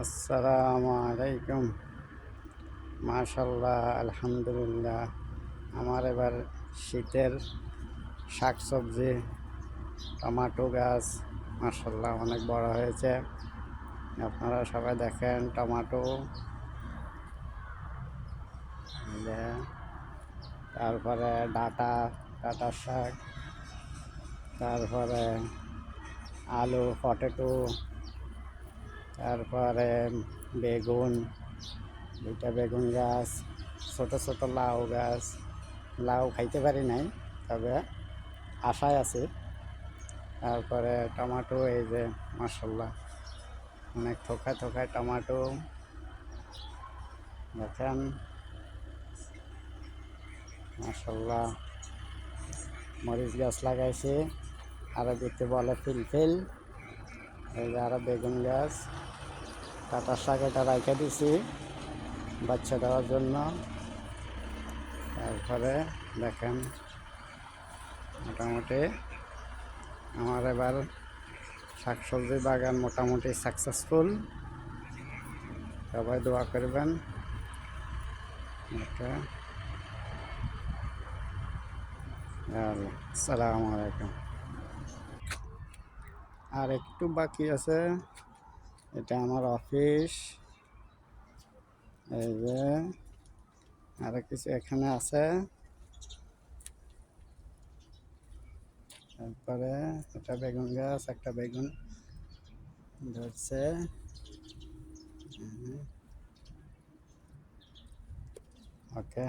আসসালামু আলাইকুম। মাশাল্লাহ, আলহামদুলিল্লাহ। আমার এবার শীতের শাকসবজি টমাটো গাছ মাশাল্লাহ অনেক বড় হয়েছে। আপনারা সবাই দেখেন টমাটো, যে তারপরে ডাটা শাক, তারপরে আলু পটেটো, তারপরে বেগুন, দুইটা বেগুন গাছ, ছোট ছোট লাউ গাছ। লাউ খাইতে পারি নাই, তবে আশায় আছি। তারপরে টমাটো, এই যে মাশাল্লাহ অনেক থোকায় থোকায় টমাটো দেখেন মাশাল্লাহ। মরিচ গাছ লাগাইছি, আরো দিতে বলে ফিলফিল। এই যে আরো বেগুন গাছ, কাটার শাক এটা রাইখে দিছি বাচ্চা দেওয়ার জন্য। তারপরে দেখেন মোটামুটি আমার এবার শাকসবজি বাগান মোটামুটি সাকসেসফুল। সবাই দোয়া করবেন। ওকে, আসসালামু আলাইকুম। আর একটু বাকি আছে, এটা আমার অফিস। এই যে আরো কিছু এখানে আছে। তারপরে এটা বেগুন গাছ, একটা বেগুন ধরছে। ওকে।